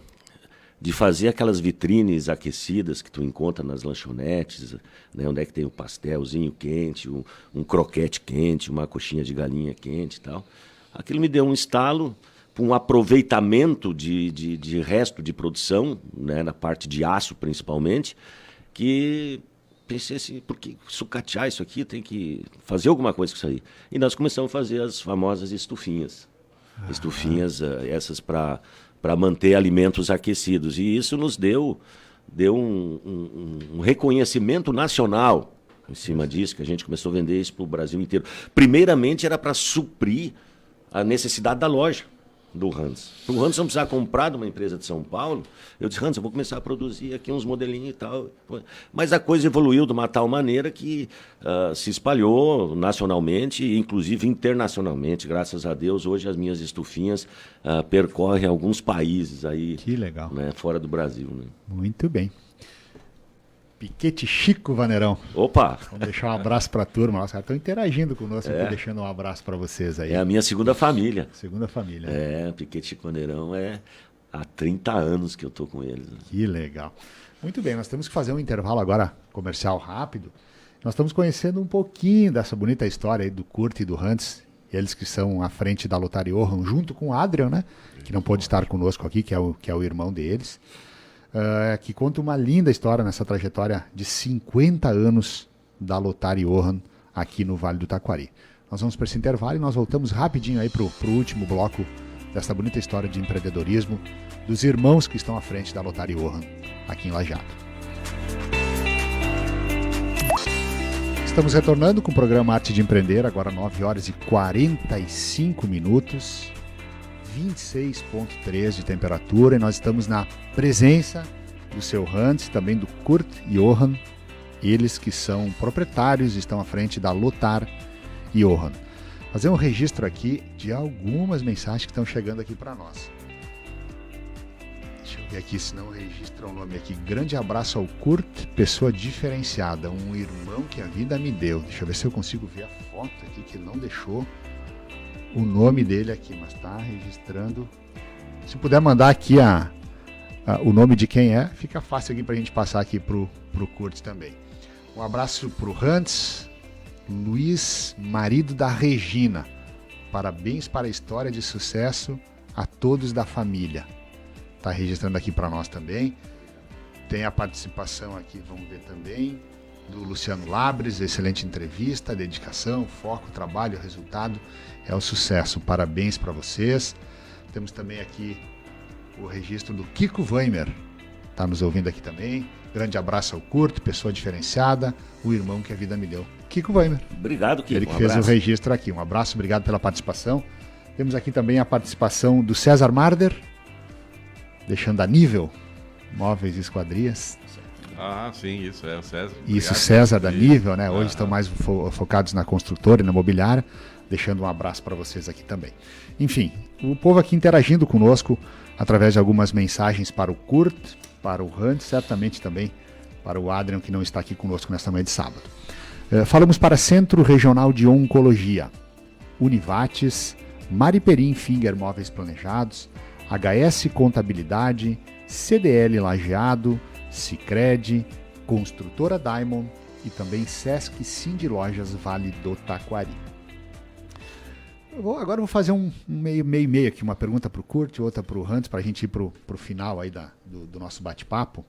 de fazer aquelas vitrines aquecidas que tu encontra nas lanchonetes, né, onde é que tem um pastelzinho quente, um croquete quente, uma coxinha de galinha quente e tal. Aquilo me deu um estalo para um aproveitamento de resto de produção, né, na parte de aço principalmente, que pensei assim, por que sucatear isso aqui? Tem que fazer alguma coisa com isso aí. E nós começamos a fazer as famosas estufinhas. Estufinhas essas para manter alimentos aquecidos. E isso nos deu um reconhecimento nacional em cima disso, que a gente começou a vender isso para o Brasil inteiro. Primeiramente era para suprir a necessidade da loja, do Hans. O Hans não precisava comprar de uma empresa de São Paulo. Eu disse, Hans, eu vou começar a produzir aqui uns modelinhos e tal. Mas a coisa evoluiu de uma tal maneira que se espalhou nacionalmente e inclusive internacionalmente. Graças a Deus, hoje as minhas estufinhas percorrem alguns países aí. Que legal. Né, fora do Brasil. Né? Muito bem. Piquete Chico Vaneirão. Opa! Vamos deixar um abraço para a turma. Os caras estão interagindo conosco aqui, deixando um abraço para vocês aí. É a minha segunda família. Segunda família. Piquete Chico Vaneirão há 30 anos que eu tô com eles. Né? Que legal. Muito bem, nós temos que fazer um intervalo agora comercial rápido. Nós estamos conhecendo um pouquinho dessa bonita história aí do Kurt e do Hans, eles que são à frente da Lothar Johann, junto com o Adrian, né? Que não pôde estar conosco aqui, que é o irmão deles. Que conta uma linda história nessa trajetória de 50 anos da Lothar Johann aqui no Vale do Taquari. Nós vamos para esse intervalo e nós voltamos rapidinho aí para o último bloco dessa bonita história de empreendedorismo dos irmãos que estão à frente da Lothar Johann aqui em Lajeado. Estamos retornando com o programa Arte de Empreender, agora 9 horas e 45 minutos. 26,3 de temperatura e nós estamos na presença do seu Hans, também do Kurt Johann, eles que são proprietários e estão à frente da Lothar Johann. Fazer um registro aqui de algumas mensagens que estão chegando aqui para nós. Deixa eu ver aqui se não registra o nome aqui. Grande abraço ao Kurt, pessoa diferenciada, um irmão que a vida me deu. Deixa eu ver se eu consigo ver a foto aqui que não deixou o nome dele aqui, mas está registrando. Se puder mandar aqui o nome de quem é, fica fácil aqui para a gente passar aqui pro Kurt também. Um abraço pro Hans, Luiz, marido da Regina. Parabéns para a história de sucesso a todos da família. Está registrando aqui para nós também. Tem a participação aqui, vamos ver também, do Luciano Labres, excelente entrevista, dedicação, foco, trabalho, resultado é o sucesso. Parabéns para vocês. Temos também aqui o registro do Kiko Weimer, está nos ouvindo aqui também. Grande abraço ao Kurt, pessoa diferenciada, o irmão que a vida me deu. Kiko Weimer. Obrigado, Kiko. Ele que fez o registro aqui. Um abraço, obrigado pela participação. Temos aqui também a participação do César Marder, deixando a nível Móveis e Esquadrias. Ah, sim, isso é o César. Isso, César da Nível, né? Hoje estão mais focados na construtora e na imobiliária, deixando um abraço para vocês aqui também. Enfim, o povo aqui interagindo conosco através de algumas mensagens para o Kurt, para o Hans, certamente também para o Adrian, que não está aqui conosco nesta manhã de sábado. Falamos para Centro Regional de Oncologia, Univates, Mariperim Finger Móveis Planejados, HS Contabilidade, CDL Lajeado, Sicredi, Construtora Diamond e também Sesc Cindy Lojas Vale do Taquari. Agora eu vou fazer um meio aqui, uma pergunta para o Kurt, outra para o Hans, para a gente ir para o final aí do nosso bate-papo.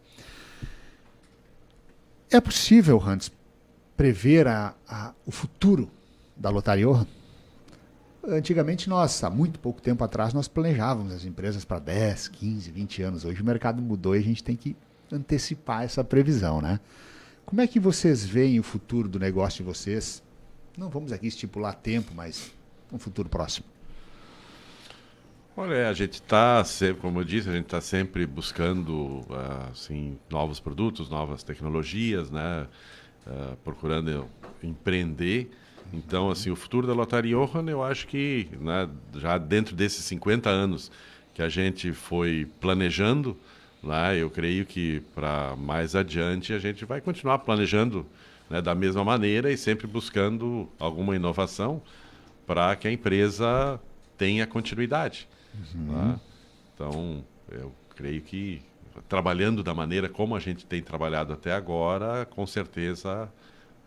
É possível, Hans, prever o futuro da Lothar Johann? Antigamente há muito pouco tempo atrás, nós planejávamos as empresas para 10, 15, 20 anos. Hoje o mercado mudou e a gente tem que antecipar essa previsão, né? Como é que vocês veem o futuro do negócio de vocês? Não vamos aqui estipular tempo, mas um futuro próximo. Olha, a gente está, como eu disse, a gente está sempre buscando assim, novos produtos, novas tecnologias, né? Procurando empreender. Então, assim, o futuro da Lothar Johann, eu acho que, né, já dentro desses 50 anos que a gente foi planejando, né, eu creio que para mais adiante a gente vai continuar planejando, né, da mesma maneira e sempre buscando alguma inovação para que a empresa tenha continuidade. Né? Então, eu creio que trabalhando da maneira como a gente tem trabalhado até agora, com certeza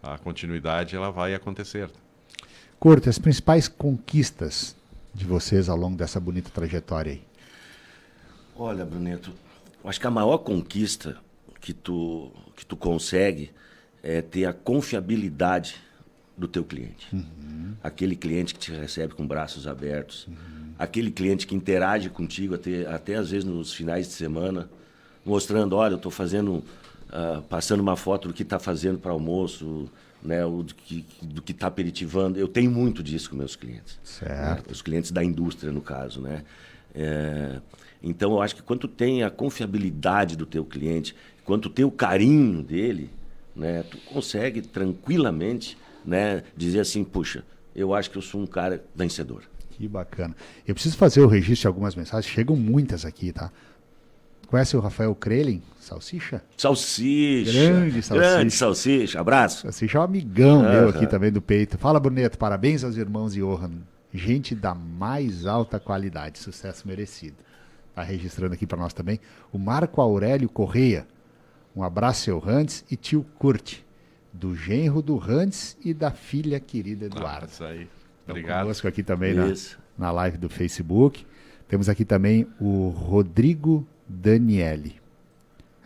a continuidade ela vai acontecer. Kurt, as principais conquistas de vocês ao longo dessa bonita trajetória aí? Olha, Bruneto, acho que a maior conquista que tu consegue é ter a confiabilidade do teu cliente. Aquele cliente que te recebe com braços abertos, aquele cliente que interage contigo até às vezes nos finais de semana, mostrando, olha, eu estou fazendo, passando uma foto do que está fazendo para almoço, né, do que está aperitivando. Eu tenho muito disso com meus clientes. Certo. Né, os clientes da indústria, no caso, né? Então, eu acho que quando tu tem a confiabilidade do teu cliente, quando tu tem o carinho dele, né, tu consegue tranquilamente, né, dizer assim, puxa, eu acho que eu sou um cara vencedor. Que bacana. Eu preciso fazer o registro de algumas mensagens, chegam muitas aqui, tá? Conhece o Rafael Krelin? Salsicha? Salsicha. Grande Salsicha. Grande Salsicha. Abraço. Salsicha é um amigão meu aqui também do peito. Fala, Bruneto. Parabéns aos irmãos Johan. Gente da mais alta qualidade. Sucesso merecido. Está registrando aqui para nós também. O Marco Aurélio Correia. Um abraço, seu Hans e tio Kurt. Do genro do Hans e da filha querida Eduardo. Isso aí. Estão Obrigado. conosco aqui também Isso. na live do Facebook. Temos aqui também o Rodrigo Daniele.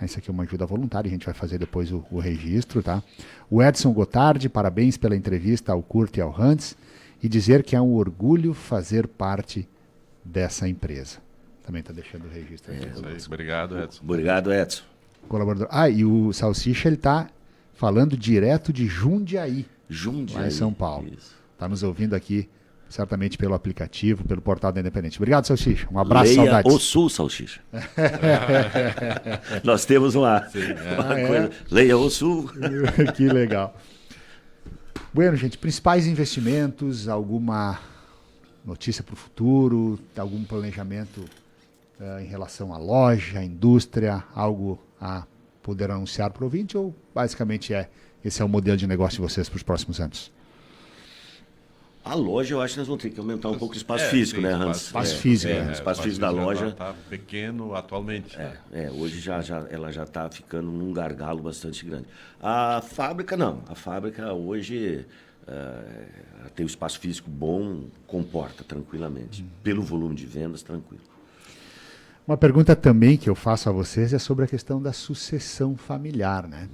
Essa aqui é uma ajuda voluntária, a gente vai fazer depois o registro, tá? O Edson Gotardi, parabéns pela entrevista ao Kurt e ao Hans e dizer que é um orgulho fazer parte dessa empresa. Também está deixando o registro aqui. Isso aí. Obrigado, Edson. Obrigado, Edson. Colaborador. E o Salsicha, ele está falando direto de Jundiaí, Jundiaí. lá em São Paulo. Isso. Está nos ouvindo aqui, certamente pelo aplicativo, pelo portal da Independente. Obrigado, Salsicha. Um abraço, Leia saudades. o Sul, Salsicha. Nós temos uma coisa. Leia o Sul. Que legal. Bueno, gente, principais investimentos, alguma notícia para o futuro, algum planejamento em relação à loja, à indústria, algo a poder anunciar para o ouvinte, ou basicamente esse é o modelo de negócio de vocês para os próximos anos? A loja, eu acho que nós vamos ter que aumentar um pouco o espaço físico, né, Hans? Espaço físico, né? O espaço físico da loja. Está pequeno atualmente. Hoje ela já está ficando num gargalo bastante grande. A fábrica, não. A fábrica hoje tem um espaço físico bom, comporta tranquilamente. Pelo volume de vendas, tranquilo. Uma pergunta também que eu faço a vocês é sobre a questão da sucessão familiar, né?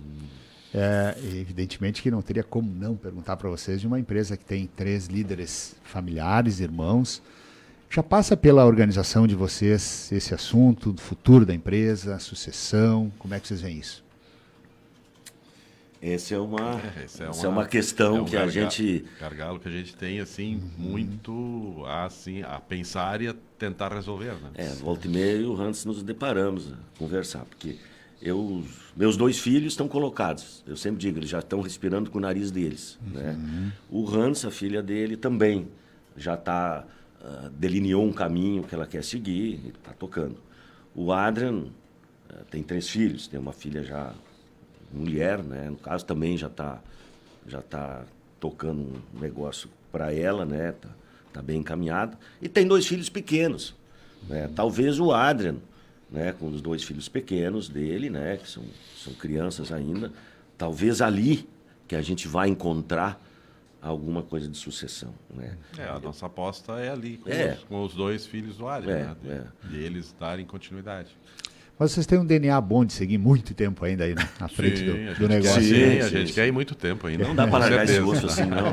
Evidentemente que não teria como não perguntar para vocês de uma empresa que tem 3 líderes familiares, irmãos. Já passa pela organização de vocês esse assunto, do futuro da empresa, sucessão, como é que vocês veem isso? Essa é uma questão que a gente... Gargalo que a gente tem, assim, muito assim, a pensar e a tentar resolver, né? Volta e meia o Hans nos deparamos a conversar, porque meus 2 filhos estão colocados. Eu sempre digo, eles já estão respirando com o nariz deles. Né? O Hans, a filha dele, também já delineou um caminho que ela quer seguir e está tocando. O Adrian tem 3 filhos, tem uma filha já mulher, né? No caso também já tá tocando um negócio para ela, né? Tá bem encaminhado. E tem 2 filhos pequenos. Né? Talvez o Adrian, né, com os 2 filhos pequenos dele, né, que são crianças ainda, talvez ali que a gente vai encontrar alguma coisa de sucessão. Né? A nossa aposta é ali, com os 2 filhos do Adrian, né? De eles darem continuidade. Mas vocês têm um DNA bom de seguir muito tempo ainda aí na frente do negócio. Sim, a gente quer ir muito tempo ainda. Não dá para largar esse osso assim, não.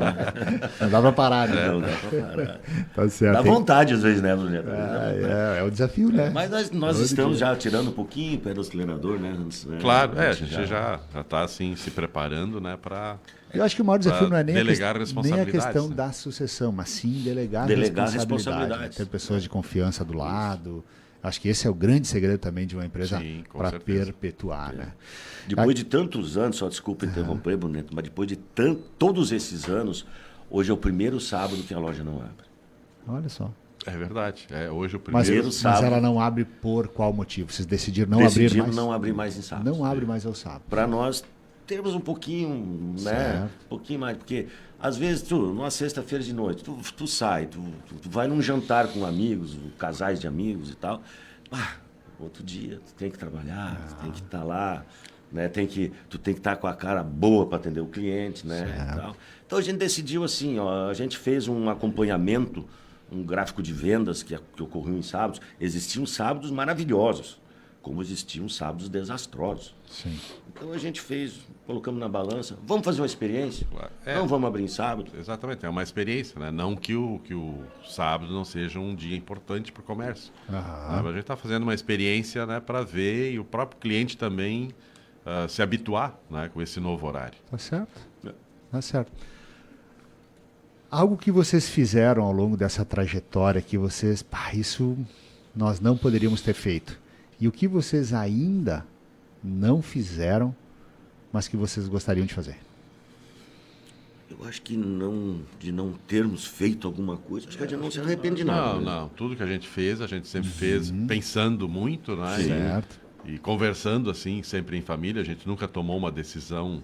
Não dá para parar, né? Não dá para parar. Tá certo. Dá vontade às vezes, né, Bruno? É o desafio, né? Mas nós estamos já tirando um pouquinho o pé do acelerador, né? Claro, a gente já está assim, se preparando, né, para... Eu acho que o maior desafio não é nem a questão né? da sucessão, mas sim delegar responsabilidade. Ter pessoas de confiança do lado. Acho que esse é o grande segredo também de uma empresa para perpetuar. Né? Depois de tantos anos, só desculpa interromper, Bruneto, mas depois de todos esses anos, hoje é o primeiro sábado que a loja não abre. Olha só. É verdade. Hoje o primeiro sábado. Mas ela não abre por qual motivo? Vocês decidiram não abrir mais? Não abrir mais em sábado. Não abre mais ao sábado. Para nós termos um pouquinho, né? Um pouquinho mais, porque às vezes numa sexta-feira de noite, tu sai, tu vai num jantar com amigos, casais de amigos e tal. Outro dia tu tem que trabalhar, tu tem que estar lá, né? Tu tem que estar com a cara boa para atender o cliente, né? E tal. Então a gente decidiu assim, a gente fez um acompanhamento, um gráfico de vendas que ocorreu em sábados. Existiam sábados maravilhosos, como existiam sábados desastrosos. Sim. Então a gente colocamos na balança, vamos fazer uma experiência? Não vamos abrir em sábado? Exatamente, é uma experiência, né? Não que o sábado não seja um dia importante para o comércio. A gente está fazendo uma experiência, né, para ver e o próprio cliente também se habituar, né, com esse novo horário. Tá certo. Tá certo. Algo que vocês fizeram ao longo dessa trajetória que vocês, isso nós não poderíamos ter feito? E o que vocês ainda não fizeram, mas que vocês gostariam de fazer? Eu acho que de não termos feito alguma coisa, acho que a gente não se arrepende de nada. Não, né? não. Tudo que a gente sempre fez pensando muito, né? Certo. E conversando assim, sempre em família. A gente nunca tomou uma decisão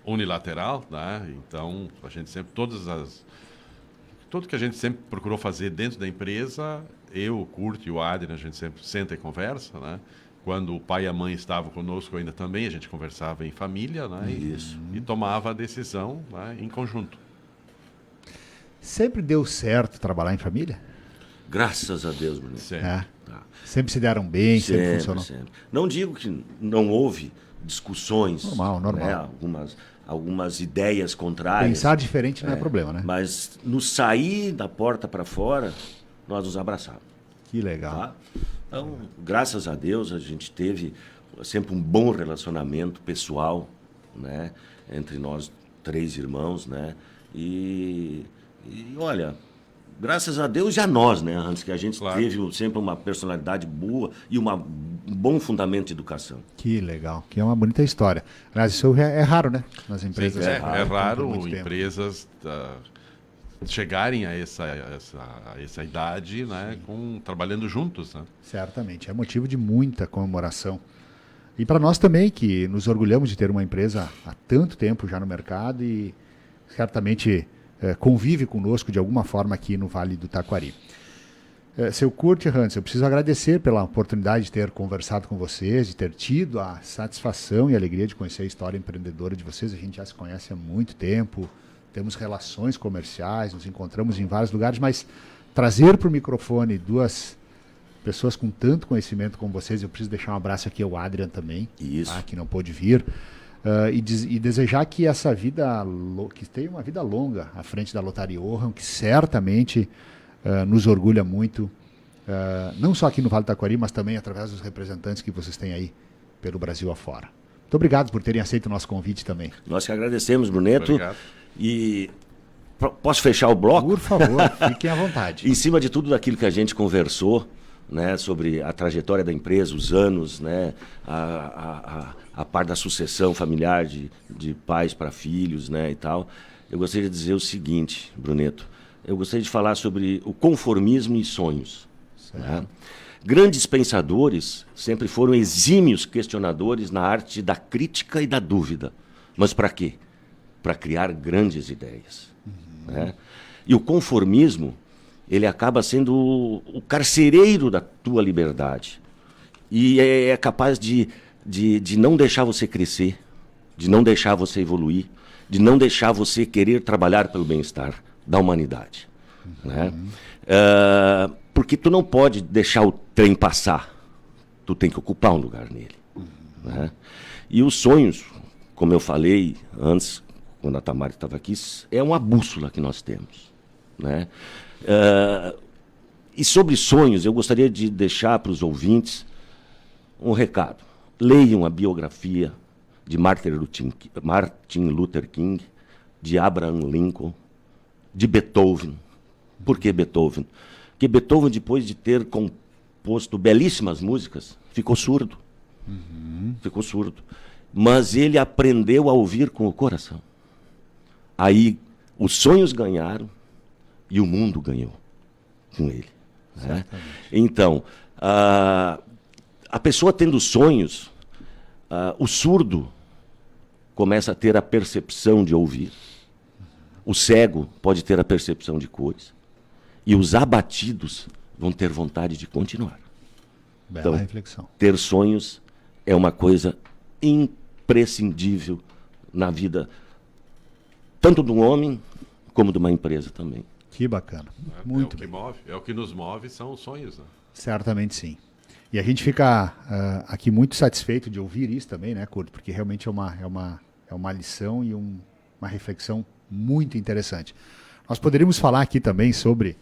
unilateral, né? Então, a gente sempre, tudo que a gente sempre procurou fazer dentro da empresa, eu, o Kurt e o Adrian, a gente sempre senta e conversa, né? Quando o pai e a mãe estavam conosco ainda também, a gente conversava em família, né? Isso. E tomava a decisão, né, em conjunto. Sempre deu certo trabalhar em família? Graças a Deus, Bruno. Sempre. É. Tá. Sempre se deram bem, sempre funcionou. Sempre. Não digo que não houve discussões. Normal. Né? Algumas ideias contrárias. Pensar diferente não é problema, né? Mas no sair da porta para fora, nós nos abraçávamos. Que legal. Tá? Então, graças a Deus, a gente teve sempre um bom relacionamento pessoal, né? Entre nós 3 irmãos, né? E olha, graças a Deus e a nós, né? Antes que a gente teve sempre uma personalidade boa e um bom fundamento de educação. Que legal, que é uma bonita história. Aliás, isso é raro, né? Nas empresas. Sim, é raro por muito tempo. empresas chegarem a essa idade, né, trabalhando juntos, né? Certamente, é motivo de muita comemoração. E para nós também, que nos orgulhamos de ter uma empresa há tanto tempo já no mercado e certamente convive conosco de alguma forma aqui no Vale do Taquari. Seu Kurt Hans, eu preciso agradecer pela oportunidade de ter conversado com vocês, de ter tido a satisfação e alegria de conhecer a história empreendedora de vocês. A gente já se conhece há muito tempo, temos relações comerciais, nos encontramos em vários lugares, mas trazer para o microfone 2 pessoas com tanto conhecimento como vocês, eu preciso deixar um abraço aqui ao Adrian também, tá, que não pôde vir, e desejar que essa vida, que tenha uma vida longa à frente da Lotaria Orram, que certamente nos orgulha muito, não só aqui no Vale do Taquari, mas também através dos representantes que vocês têm aí pelo Brasil afora. Muito obrigado por terem aceito o nosso convite também. Nós que agradecemos, Bruneto. Obrigado. E posso fechar o bloco? Por favor, fiquem à vontade. Em cima de tudo daquilo que a gente conversou, né, sobre a trajetória da empresa, os anos, né, a parte da sucessão familiar de pais para filhos, né, e tal, eu gostaria de dizer o seguinte, Bruneto, eu gostaria de falar sobre o conformismo e sonhos. Né? Grandes pensadores sempre foram exímios questionadores na arte da crítica e da dúvida. Mas para quê? Para criar grandes ideias. Né? E o conformismo, ele acaba sendo o carcereiro da tua liberdade. E é capaz de não deixar você crescer, de não deixar você evoluir, de não deixar você querer trabalhar pelo bem-estar da humanidade. Né? Porque tu não pode deixar o trem passar, tu tem que ocupar um lugar nele. Né? E os sonhos, como eu falei antes, quando a Tamara estava aqui, é uma bússola que nós temos. Né? E sobre sonhos, eu gostaria de deixar para os ouvintes um recado. Leiam a biografia de Martin Luther King, de Abraham Lincoln, de Beethoven. Por que Beethoven? Porque Beethoven, depois de ter composto belíssimas músicas, ficou surdo. Ficou surdo. Mas ele aprendeu a ouvir com o coração. Aí os sonhos ganharam e o mundo ganhou com ele. Né? Então, a pessoa tendo sonhos, o surdo começa a ter a percepção de ouvir. O cego pode ter a percepção de cores. E os abatidos vão ter vontade de continuar. Bela reflexão. Ter sonhos é uma coisa imprescindível na vida, tanto do homem como de uma empresa também. Que bacana. Muito bem. É o que nos move, são os sonhos. Né? Certamente sim. E a gente fica aqui muito satisfeito de ouvir isso também, né, Kurt? Porque realmente é uma lição e uma reflexão muito interessante. Nós poderíamos falar aqui também sobre,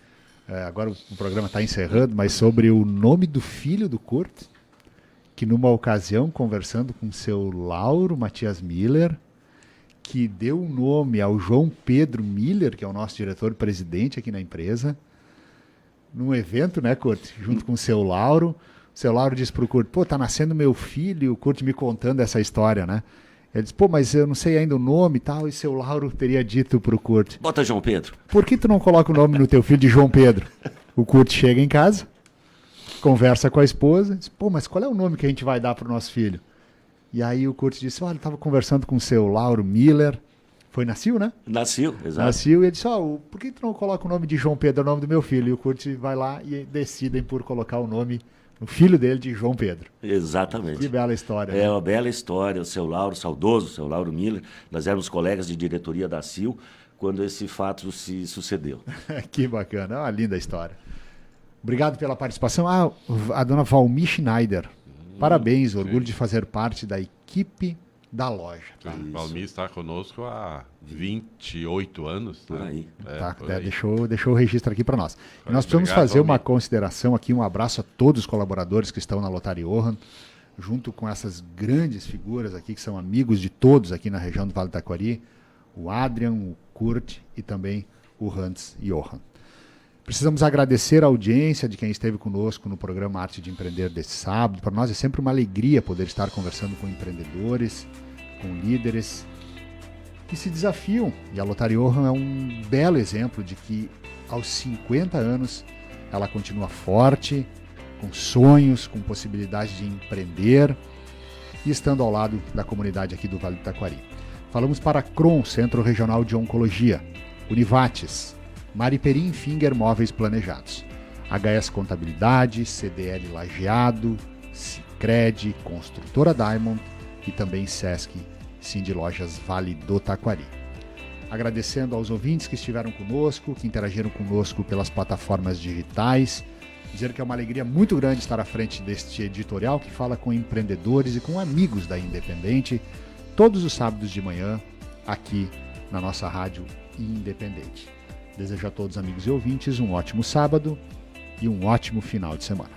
agora o programa está encerrando, mas sobre o nome do filho do Kurt, que numa ocasião, conversando com seu Lauro Matias Miller, que deu o nome ao João Pedro Miller, que é o nosso diretor-presidente aqui na empresa, num evento, né, Kurt? Junto com o seu Lauro. O seu Lauro disse pro Kurt, pô, tá nascendo meu filho, e o Kurt me contando essa história, né? Ele disse, pô, mas eu não sei ainda o nome e tal, e seu Lauro teria dito pro Kurt, Bota João Pedro. por que tu não coloca o nome no teu filho de João Pedro? O Kurt chega em casa, conversa com a esposa, diz, pô, mas qual é o nome que a gente vai dar pro nosso filho? E aí o Kurt disse, olha, eu tava conversando com o seu Lauro Miller, foi na Sil, né? Nasceu, exato. Na Sil, e ele disse, por que tu não coloca o nome de João Pedro, é o nome do meu filho? E o Kurt vai lá e decidem por colocar o nome no filho dele de João Pedro. Exatamente. Que bela história. É uma bela história. O seu Lauro, saudoso, o seu Lauro Miller, nós éramos colegas de diretoria da CIL quando esse fato se sucedeu. Que bacana, é uma linda história. Obrigado pela participação. A dona Valmi Schneider. Parabéns, orgulho de fazer parte da equipe da loja. A Valmi está conosco há 28 anos. Né? Aí. Deixou o registro aqui para nós. E nós precisamos fazer uma consideração aqui, um abraço a todos os colaboradores que estão na Lotaria Johann, junto com essas grandes figuras aqui, que são amigos de todos aqui na região do Vale do Taquari, o Adrian, o Kurt e também o Hans Johann. Precisamos agradecer a audiência de quem esteve conosco no programa Arte de Empreender desse sábado. Para nós é sempre uma alegria poder estar conversando com empreendedores, com líderes que se desafiam. E a Lotaria Johann é um belo exemplo de que aos 50 anos ela continua forte, com sonhos, com possibilidade de empreender e estando ao lado da comunidade aqui do Vale do Taquari. Falamos para a CRON, Centro Regional de Oncologia, Univates, Mariperim Finger Móveis Planejados, HS Contabilidade, CDL Lajeado, Sicredi, Construtora Diamond e também Sesc Cindy Lojas Vale do Taquari. Agradecendo aos ouvintes que estiveram conosco, que interagiram conosco pelas plataformas digitais, dizer que é uma alegria muito grande estar à frente deste editorial que fala com empreendedores e com amigos da Independente, todos os sábados de manhã, aqui na nossa rádio Independente. Desejo a todos, amigos e ouvintes, um ótimo sábado e um ótimo final de semana.